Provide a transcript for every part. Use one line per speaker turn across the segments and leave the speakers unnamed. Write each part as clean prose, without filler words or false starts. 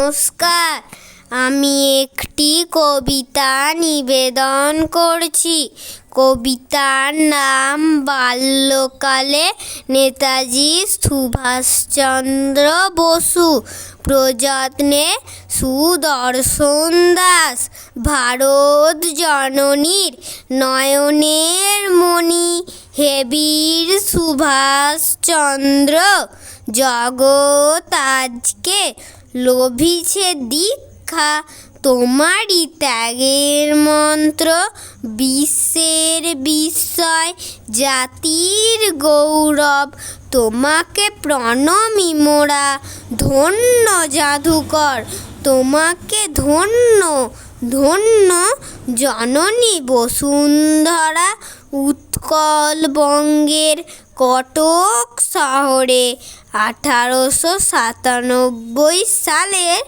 নমস্কার। আমি একটি কবিতা নিবেদন করছি। কবিতার নাম বাল্যকালে নেতাজি সুভাষচন্দ্র বসু। প্রযত্নে সুদর্শন দাস। ভারত জননীর নয়নের মণি হে বীর সুভাষচন্দ্র। জগৎ আজকে লভিছে দীক্ষা, তোমারই ত্যাগের মন্ত্র। বিশ্বের বিস্ময়, জাতির গৌরব, তোমাকে প্রণামী মোরা। ধন্য জাদুকর, তোমাকে ধন্য ধন্য জননী বসুন্ধরা। উৎকল বঙ্গের কটক শহরে 1897 সালের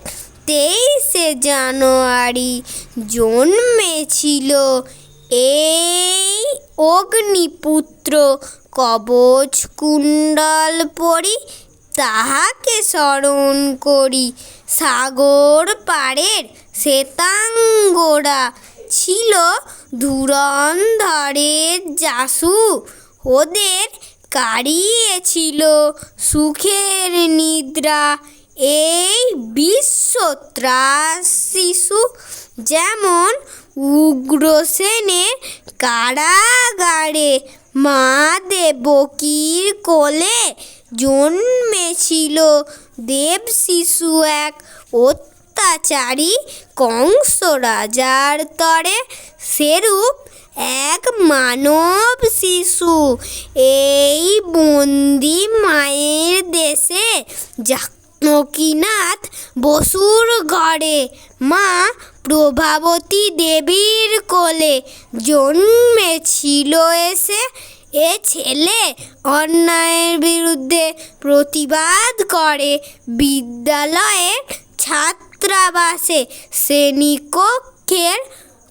23শে জানুয়ারি জন্মেছিল এই অগ্নিপুত্র। কবচ কুণ্ডল পরি তাহাকে স্মরণ করি। সাগর পাড়ের শ্বেতাঙ্গরা ছিল ধুরন্ধরের যাসু। ওদের কাড়িয়েছিল সুখের নিদ্রা এই বিশ্বত্রাস শিশু। যেমন উগ্রসেনের কারাগারে মা দেবকীর কোলে জন্মেছিল দেব শিশু এক অত্যাচারী কংস রাজার তরে। সেরূপ এক মানব শিশু এই বন্দি মায়ের দেশে জানকীনাথ বসুর ঘরে মা প্রভাবতী দেবীর কোলে জন্মেছিল এসে। এ ছেলে অন্যায়ের বিরুদ্ধে প্রতিবাদ করে বিদ্যালয়ের ছাত্রাবাসে। শ্রেণীকক্ষের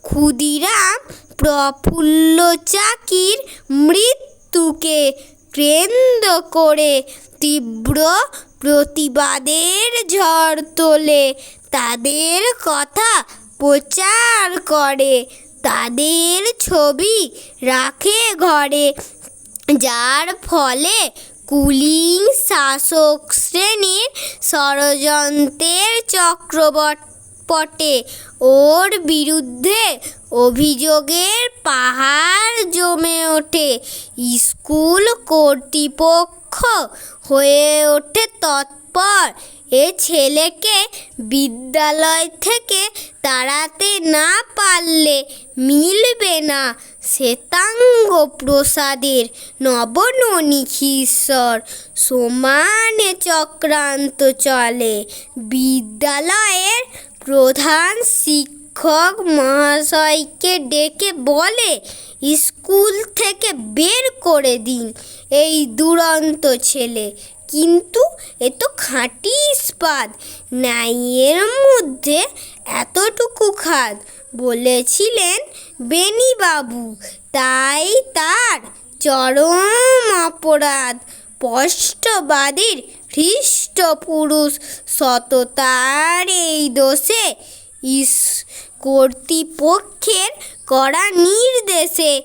ক্ষুদিরাম প্রফুল্ল চাকির মৃত্যুকে কেন্দ্র করে তীব্র প্রতিবাদের ঝড় তোলে। তাদের কথা প্রচার করে, তাদের ছবি রাখে ঘরে। যার ফলে কুলীন শাসক শ্রেণীর ষড়যন্ত্রের চক্রপটে ওর বিরুদ্ধে অভিযোগের পাহাড় জমে ওঠে। স্কুল কর্তৃপক্ষ হয়ে ওঠে তৎপর। এ ছেলেকে বিদ্যালয় থেকে তাড়াতে না পারলে মিলবে না শ্বেতাঙ্গ প্রসাদের নবননীশ্বর। সমানে চক্রান্ত চলে। বিদ্যালয়ের প্রধান শিক্ষক মহাশয়কে ডেকে বলে, স্কুল থেকে বের করে দিন এই দুরন্ত ছেলে। কিন্তু এ তো খাঁটি ইস্পাত, ন্যায়ের মধ্যে এতটুকু খাদ বলেছিলেন বেণীবাবু। তাই তার চরম অপরাধ। স্পষ্টবাদীর হৃষ্টপুরুষ সততার এই দোষে কর্তৃপক্ষের কড়া নির্দেশে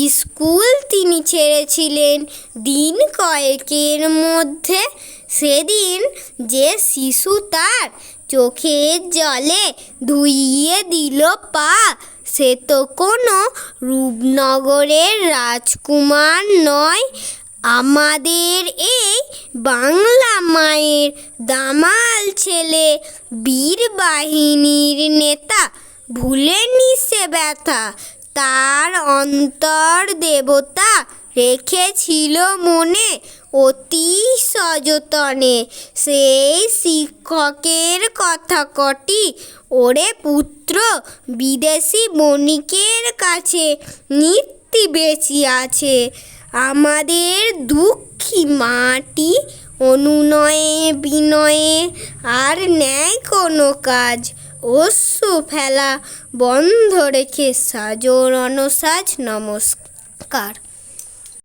স্কুল তিনি ছেড়েছিলেন দিন কয়েকের মধ্যে। সেদিন যে শিশু তার চোখের জলে ধুইয়ে দিল পা, সে তো কোনো রূপনগরের রাজকুমার নয়। আমাদের এই বাংলা মায়ের দামাল ছেলে, বীর বাহিনীর নেতা। ভুলেনি সে ব্যথা, তার অন্তর দেবতা রেখেছিল মনে অতি সযতনে। সেই শিক্ষকের কথা কটি, ওরে পুত্র বিদেশি বণিকের কাছে নিত্যি বেশি আছে। আমাদের দুঃখী মাটি অনুনয়ে বিনয়ে আর নেয় কোনো কাজ। অশ্রু ফেলা বন্ধ রেখে সাজো রণসাজ। নমস্কার।